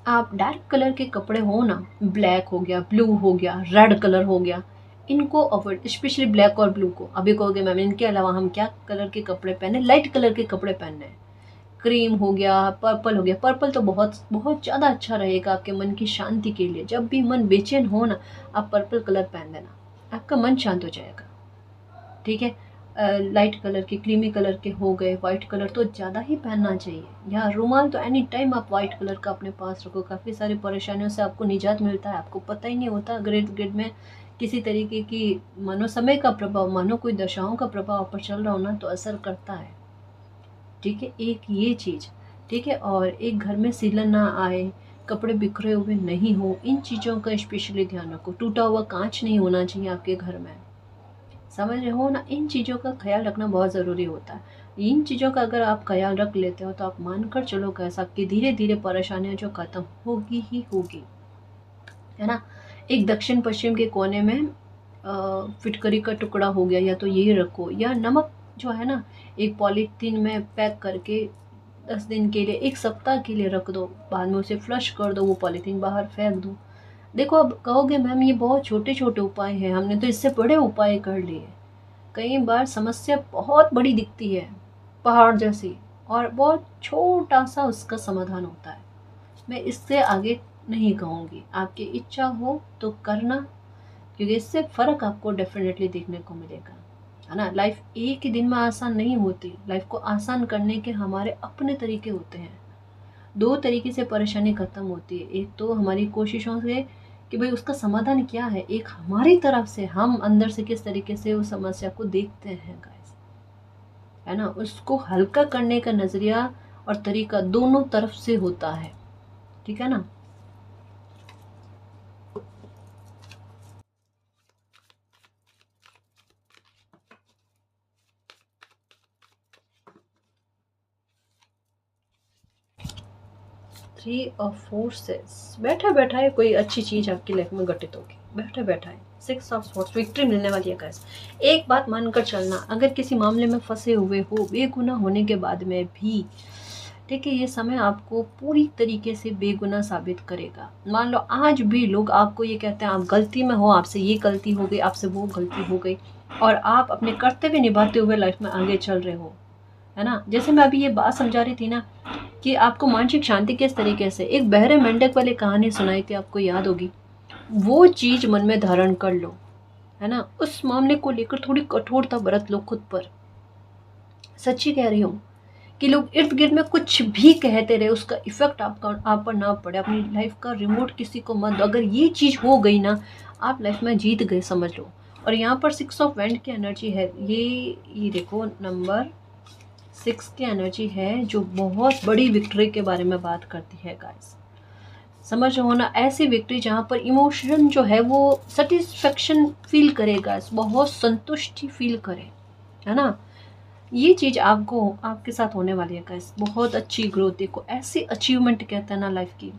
[SPEAKER 1] आप डार्क कलर के कपड़े हो ना, ब्लैक हो गया, ब्लू हो गया, रेड कलर हो गया, इनको अवॉइड, स्पेशली ब्लैक और ब्लू को। अभी कहोगे मैम इनके अलावा हम क्या कलर के कपड़े पहने, लाइट कलर के कपड़े पहनने हैं। क्रीम हो गया, पर्पल हो गया। पर्पल तो बहुत बहुत ज़्यादा अच्छा रहेगा आपके मन की शांति के लिए। जब भी मन बेचैन हो ना, आप पर्पल कलर पहन देना, आपका मन शांत हो जाएगा। ठीक है। लाइट कलर के, क्रीमी कलर के हो गए। वाइट कलर तो ज़्यादा ही पहनना चाहिए। या रुमाल तो एनी टाइम आप वाइट कलर का अपने पास रखो। काफ़ी सारी परेशानियों से आपको निजात मिलता है, आपको पता ही नहीं होता। अगर इर्द गिर्द में किसी तरीके की मानो समय का प्रभाव, मानो कोई दशाओं का प्रभाव पर चल रहा हो ना, तो असर करता है। ठीक है, एक ये चीज़। ठीक है। और एक घर में सीलन ना आए, कपड़े बिखरे हुए नहीं हो, इन चीज़ों का स्पेशली ध्यान रखो। टूटा हुआ कांच नहीं होना चाहिए आपके घर में, समझ रहे हो ना। इन चीज़ों का ख्याल रखना बहुत ज़रूरी होता है। इन चीज़ों का अगर आप ख्याल रख लेते हो तो आप मानकर चलो कैसा कि धीरे धीरे परेशानियां जो ख़त्म होगी ही होगी, है ना। एक दक्षिण पश्चिम के कोने में फिटकरी का टुकड़ा हो गया, या तो ये रखो, या नमक जो है ना एक पॉलीथीन में पैक करके 10 दिन के लिए, 1 सप्ताह के लिए रख दो। बाद में उसे फ्लश कर दो, वो पॉलीथीन बाहर फेंक दो। देखो अब कहोगे मैम ये बहुत छोटे छोटे उपाय हैं, हमने तो इससे बड़े उपाय कर लिए। कई बार समस्या बहुत बड़ी दिखती है, पहाड़ जैसी, और बहुत छोटा सा उसका समाधान होता है। मैं इससे आगे नहीं कहूँगी, आपकी इच्छा हो तो करना, क्योंकि इससे फ़र्क आपको डेफिनेटली देखने को मिलेगा, है ना। लाइफ एक ही दिन में आसान नहीं होती। लाइफ को आसान करने के हमारे अपने तरीके होते हैं। 2 तरीके से परेशानी ख़त्म होती है। एक तो हमारी कोशिशों से कि भाई उसका समाधान क्या है, एक हमारी तरफ से हम अंदर से किस तरीके से उस समस्या को देखते हैं गाइस, है ना। उसको हल्का करने का नज़रिया और तरीका दोनों तरफ से होता है। ठीक है ना। थ्री ऑफ फोर्सेस, बैठा बैठा है कोई अच्छी चीज़ आपकी लाइफ में घटित होगी, बैठा बैठा है। 6 ऑफ स्वॉर्ड्स, विक्ट्री मिलने वाली है गाइस। एक बात मानकर चलना, अगर किसी मामले में फंसे हुए हो बेगुनाह होने के बाद में भी, ठीक है, ये समय आपको पूरी तरीके से बेगुनाह साबित करेगा। मान लो आज भी लोग आपको ये कहते हैं आप गलती में हो, आपसे ये गलती हो गई, आपसे वो गलती हो गई, और आप अपने कर्तव्य निभाते हुए लाइफ में आगे चल रहे हो, है ना। जैसे मैं अभी ये बात समझा रही थी ना कि आपको मानसिक शांति किस तरीके से, एक बहरे मेंढक वाली कहानी सुनाई थी, आपको याद होगी। वो चीज़ मन में धारण कर लो, है ना। उस मामले को लेकर थोड़ी कठोरता बरत लो खुद पर। सच्ची कह रही हूँ कि लोग इर्द गिर्द में कुछ भी कहते रहे, उसका इफेक्ट आप पर ना पड़े। अपनी लाइफ का रिमोट किसी को मत दो। अगर ये चीज़ हो गई ना, आप लाइफ में जीत गए समझ लो। और यहाँ पर 6 ऑफ वैंड की एनर्जी है, ये देखो नंबर 6 की एनर्जी है, जो बहुत बड़ी विक्ट्री के बारे में बात करती है गाइस। समझ रहे हो ना, ऐसी विक्ट्री जहाँ पर इमोशन जो है वो सेटिस्फेक्शन फील करेगा, बहुत संतुष्टि फील करे, है ना। ये चीज़ आपको आपके साथ होने वाली है गाइस। बहुत अच्छी ग्रोथ, देखो ऐसी अचीवमेंट कहते हैं ना लाइफ की,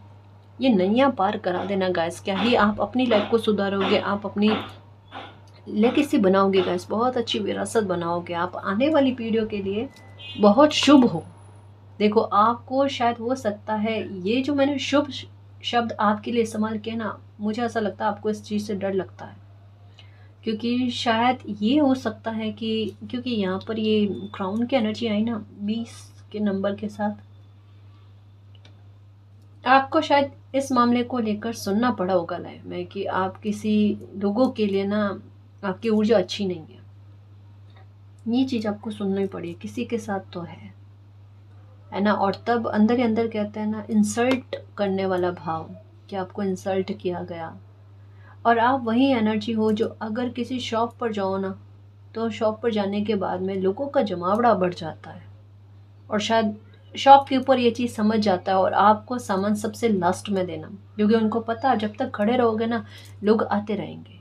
[SPEAKER 1] ये नैया पार करा देना गाइस। क्या ही आप अपनी लाइफ को सुधारोगे, आप अपनी लेगेसी बनाओगे गाइस, बहुत अच्छी विरासत बनाओगे आप आने वाली पीढ़ियों के लिए, बहुत शुभ हो। देखो आपको शायद हो सकता है ये जो मैंने शुभ शब्द आपके लिए इस्तेमाल किया ना, मुझे ऐसा लगता है आपको इस चीज़ से डर लगता है, क्योंकि शायद ये हो सकता है कि क्योंकि यहाँ पर ये क्राउन की एनर्जी आई ना 20 के नंबर के साथ, आपको शायद इस मामले को लेकर सुनना पड़ा होगा लाइफ में कि आप किसी लोगों के लिए ना आपकी ऊर्जा अच्छी नहीं है। ये चीज़ आपको सुननी पड़ी, किसी के साथ तो है ना। और तब अंदर ही अंदर कहते हैं ना, इंसल्ट करने वाला भाव कि आपको इंसल्ट किया गया। और आप वही एनर्जी हो जो अगर किसी शॉप पर जाओ ना, तो शॉप पर जाने के बाद में लोगों का जमावड़ा बढ़ जाता है, और शायद शॉप के ऊपर ये चीज़ समझ जाता है और आपको सामान सबसे लास्ट में देना, क्योंकि उनको पता है जब तक खड़े रहोगे ना लोग आते रहेंगे।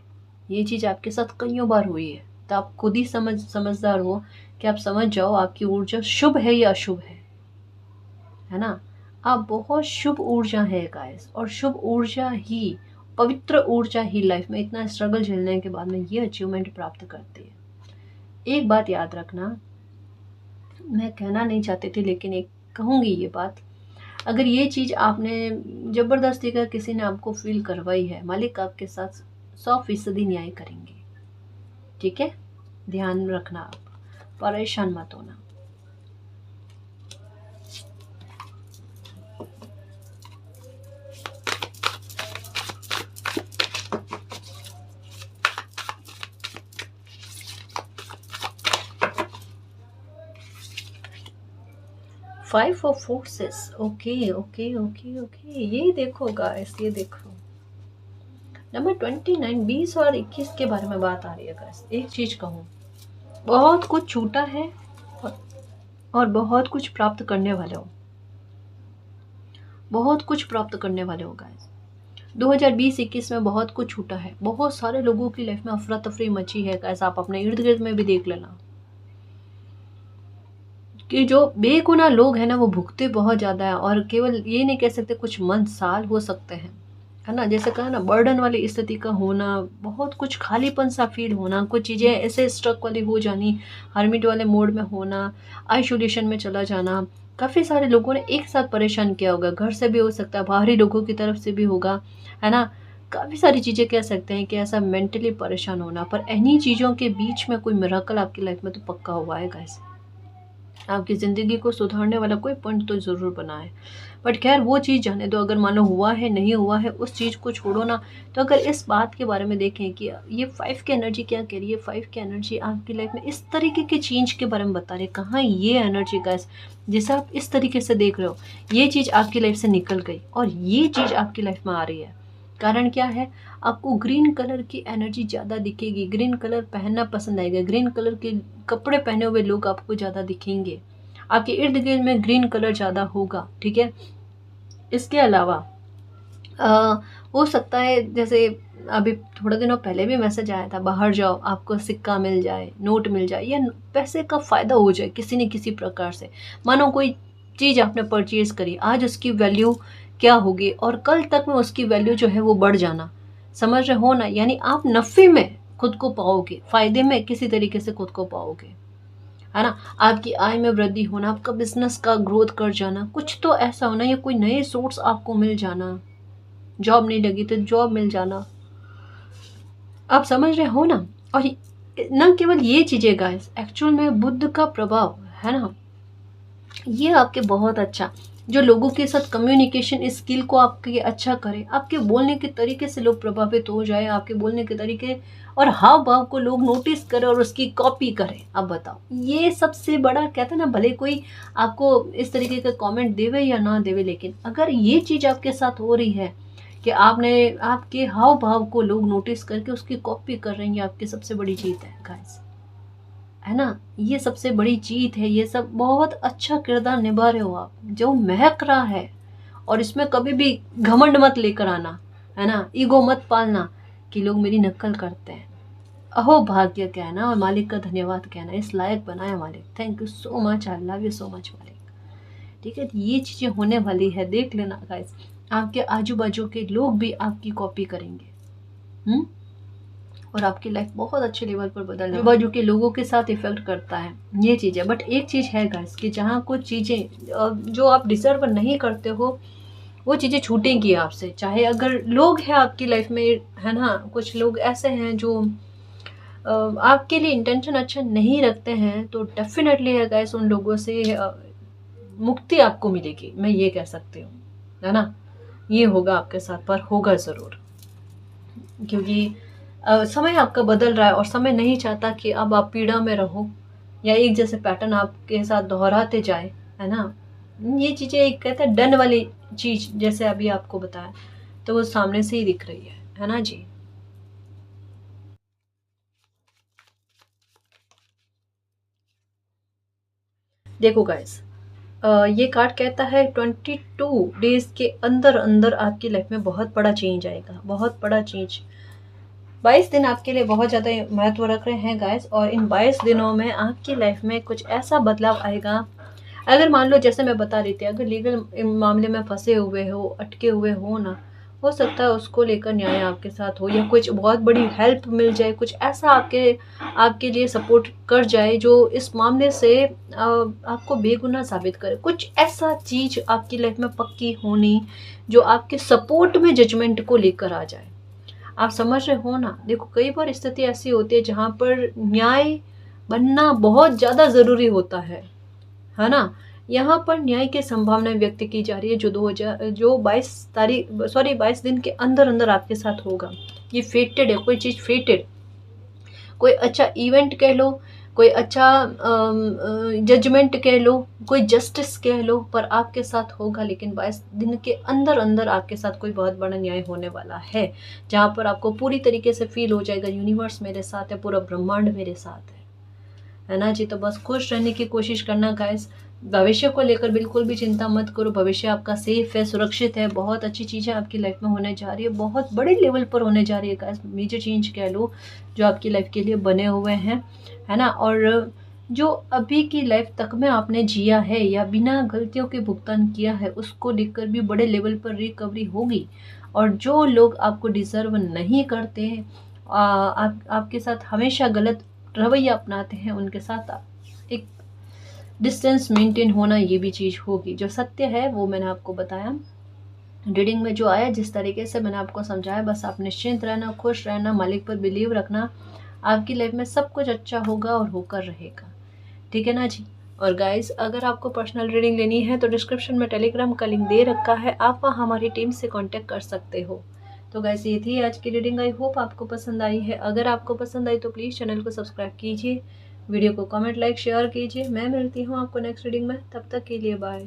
[SPEAKER 1] ये चीज़ आपके साथ कईयों बार हुई है, तो आप खुद ही समझदार हो कि आप समझ जाओ आपकी ऊर्जा शुभ है या अशुभ है ना। आप बहुत शुभ ऊर्जा है गाइस, और शुभ ऊर्जा ही, पवित्र ऊर्जा ही लाइफ में इतना स्ट्रगल झेलने के बाद में ये अचीवमेंट प्राप्त करती है। एक बात याद रखना, मैं कहना नहीं चाहती थी लेकिन एक कहूँगी ये बात, अगर ये चीज़ आपने ज़बरदस्ती कर किसी ने आपको फील करवाई है, मालिक आपके साथ 100% न्याय करेंगे। ठीक है, ध्यान रखना, आप परेशान मत होना। Five of forces, okay okay okay okay, ये देखो गाइस, ये देखो नंबर 29, 20 और 21 के बारे में बात आ रही है गाइस। एक चीज कहूँ, बहुत कुछ छूटा है और बहुत कुछ प्राप्त करने वाले हो, बहुत कुछ प्राप्त करने वाले हो गाइस। 2020-21 में बहुत कुछ छूटा है, बहुत सारे लोगों की लाइफ में अफरा तफरी मची है गाइस। आप अपने इर्द गिर्द में भी देख लेना कि जो बेगुनाह लोग हैं ना वो भुगते बहुत ज़्यादा है, और केवल ये नहीं कह सकते, कुछ मंथ साल हो सकते हैं, है ना। जैसे कहा ना, बर्डन वाली स्थिति का होना, बहुत कुछ खालीपन सा फील होना, कुछ चीज़ें ऐसे स्ट्रक वाली हो जानी, हर्मिट वाले मोड में होना, आइसोलेशन में चला जाना। काफ़ी सारे लोगों ने एक साथ परेशान किया होगा, घर से भी हो सकता है, बाहरी लोगों की तरफ से भी होगा, है ना। काफ़ी सारी चीज़ें कह सकते हैं कि ऐसा मेंटली परेशान होना, पर इन्हीं चीज़ों के बीच में कोई मिराकल आपकी लाइफ में तो पक्का हुआ है गाइस। आपकी ज़िंदगी को सुधारने वाला कोई पॉइंट तो ज़रूर बना है। बट खैर वो चीज़ जाने दो, अगर मानो हुआ है नहीं हुआ है उस चीज़ को छोड़ो ना। तो अगर इस बात के बारे में देखें कि ये 5 की एनर्जी क्या कह रही है, 5 की एनर्जी आपकी लाइफ में इस तरीके के चेंज के बारे में बता रही है। कहाँ ये एनर्जी गाइस, जिसे आप इस तरीके से देख रहे हो, ये चीज़ आपकी लाइफ से निकल गई और ये चीज़ आपकी लाइफ में आ रही है। कारण क्या है, आपको ग्रीन कलर की एनर्जी ज़्यादा दिखेगी, ग्रीन कलर पहनना पसंद आएगा, ग्रीन कलर के कपड़े पहने हुए लोग आपको ज़्यादा दिखेंगे, आपके इर्द गिर्द में ग्रीन कलर ज़्यादा होगा। ठीक है, इसके अलावा हो सकता है, जैसे अभी थोड़े दिनों पहले भी मैसेज आया था, बाहर जाओ आपको सिक्का मिल जाए, नोट मिल जाए, या पैसे का फ़ायदा हो जाए किसी न किसी प्रकार से। मानो कोई चीज़ आपने परचेज़ करी, आज उसकी वैल्यू क्या होगी और कल तक में उसकी वैल्यू जो है वो बढ़ जाना, समझ रहे हो ना। यानी आप नफ़े में खुद को पाओगे, फ़ायदे में किसी तरीके से खुद को पाओगे, है ना। आपकी आय में वृद्धि होना, आपका बिजनेस का ग्रोथ कर जाना, कुछ तो ऐसा होना, या कोई नए सोर्स आपको मिल जाना, जॉब नहीं लगी तो जॉब मिल जाना, आप समझ रहे हो ना। और न केवल ये चीज़ें गाइस, एक्चुअल में बुद्ध का प्रभाव है ना, ये आपके बहुत अच्छा, जो लोगों के साथ कम्युनिकेशन स्किल को आपके अच्छा करे, आपके बोलने के तरीके से लोग प्रभावित हो जाए, आपके बोलने के तरीके और हाव भाव को लोग नोटिस करें और उसकी कॉपी करें। अब बताओ, ये सबसे बड़ा, कहते हैं ना, भले कोई आपको इस तरीके का कमेंट देवे या ना देवे, लेकिन अगर ये चीज़ आपके साथ हो रही है कि आपने आपके हाव भाव को लोग नोटिस करके उसकी कॉपी कर रहे हैं, ये आपकी सबसे बड़ी जीत है गाइस, है ना। ये सबसे बड़ी जीत है, ये सब बहुत अच्छा किरदार निभा रहे हो आप, जो महक रहा है। और इसमें कभी भी घमंड मत लेकर आना, है ना, ईगो मत पालना कि लोग मेरी नकल करते हैं। अहो भाग्य कहना और मालिक का धन्यवाद कहना, इस लायक बनाया मालिक, thank you so much, I love you so much मालिक। ठीक है, ये चीज़ें होने वाली है, देख लेना गाइस। आपके आजू बाजू के लोग भी आपकी कॉपी करेंगे। हम्म और आपकी लाइफ बहुत अच्छे लेवल पर बदल आजू बाजू के लोगों के साथ इफेक्ट करता है ये चीज़ है। बट एक चीज़ है गाइस कि जहाँ कुछ चीज़ें जो आप डिजर्व नहीं करते हो वो चीज़ें छूटेंगी आपसे। चाहे अगर लोग हैं आपकी लाइफ में, है ना, कुछ लोग ऐसे हैं जो आपके लिए इंटेंशन अच्छा नहीं रखते हैं, तो डेफिनेटली है गाइस उन लोगों से मुक्ति आपको मिलेगी, मैं ये कह सकती हूँ, है ना। ये होगा आपके साथ, पर होगा ज़रूर, क्योंकि समय आपका बदल रहा है और समय नहीं चाहता कि अब आप पीड़ा में रहो या एक जैसे पैटर्न आपके साथ दोहराते जाए, है ना। ये चीज़ें एक कहते हैं डन वाली चीज़, जैसे अभी आपको बताया, तो वो सामने से ही दिख रही है ना जी। देखो गाइस, ये कार्ड कहता है 22 डेज के अंदर अंदर आपकी लाइफ में बहुत बड़ा चेंज आएगा, बहुत बड़ा चेंज। 22 दिन आपके लिए बहुत ज़्यादा महत्व रख रहे हैं गाइस, और इन 22 दिनों में आपकी लाइफ में कुछ ऐसा बदलाव आएगा। अगर मान लो जैसे मैं बता रही थी, अगर लीगल मामले में फंसे हुए हो, अटके हुए हो ना, हो सकता है उसको लेकर न्याय आपके साथ हो, या कुछ बहुत बड़ी हेल्प मिल जाए, कुछ ऐसा आपके आपके लिए सपोर्ट कर जाए जो इस मामले से आपको बेगुनाह साबित करे। कुछ ऐसा चीज़ आपकी लाइफ में पक्की होनी जो आपके सपोर्ट में जजमेंट को लेकर आ जाए। आप समझ रहे हो ना। देखो कई बार स्थिति ऐसी होती है जहाँ पर न्याय बनना बहुत ज़्यादा ज़रूरी होता है ना। यहाँ पर न्याय की संभावना व्यक्त की जा रही है जो 22 दिन के अंदर अंदर आपके साथ होगा। ये फेटेड है, कोई चीज़ फेटेड, कोई अच्छा इवेंट कह लो, कोई अच्छा जजमेंट कह लो, कोई जस्टिस कह लो, पर आपके साथ होगा। लेकिन 22 दिन के अंदर अंदर आपके साथ कोई बहुत बड़ा न्याय होने वाला है, जहाँ पर आपको पूरी तरीके से फील हो जाएगा यूनिवर्स मेरे साथ है, पूरा ब्रह्मांड मेरे साथ है ना जी। तो बस खुश रहने की कोशिश करना गाइस। भविष्य को लेकर बिल्कुल भी चिंता मत करो, भविष्य आपका सेफ है, सुरक्षित है, बहुत अच्छी चीज़ें आपकी लाइफ में होने जा रही है, बहुत बड़े लेवल पर होने जा रही है गाइस। मेजर चेंज कह लो जो आपकी लाइफ के लिए बने हुए हैं, है ना। और जो अभी की लाइफ तक में आपने जिया है या बिना गलतियों के भुगतान किया है, उसको लेकर भी बड़े लेवल पर रिकवरी होगी। और जो लोग आपको डिजर्व नहीं करते हैं, आपके साथ हमेशा गलत रवैया अपनाते हैं, उनके साथ एक डिस्टेंस मेंटेन होना, ये भी चीज़ होगी। जो सत्य है वो मैंने आपको बताया, रीडिंग में जो आया जिस तरीके से मैंने आपको समझाया। बस आप निश्चिंत रहना, खुश रहना, मालिक पर बिलीव रखना, आपकी लाइफ में सब कुछ अच्छा होगा और होकर रहेगा, ठीक है ना जी। और गाइस अगर आपको पर्सनल रीडिंग लेनी है तो डिस्क्रिप्शन में टेलीग्राम का लिंक दे रखा है, आप वहाँ हमारी टीम से कांटेक्ट कर सकते हो। तो गाइस ये थी आज की रीडिंग, आई होप आपको पसंद आई है। अगर आपको पसंद आई तो प्लीज़ चैनल को सब्सक्राइब कीजिए, वीडियो को कमेंट लाइक शेयर कीजिए। मैं मिलती हूँ आपको नेक्स्ट रीडिंग में, तब तक के लिए बाय।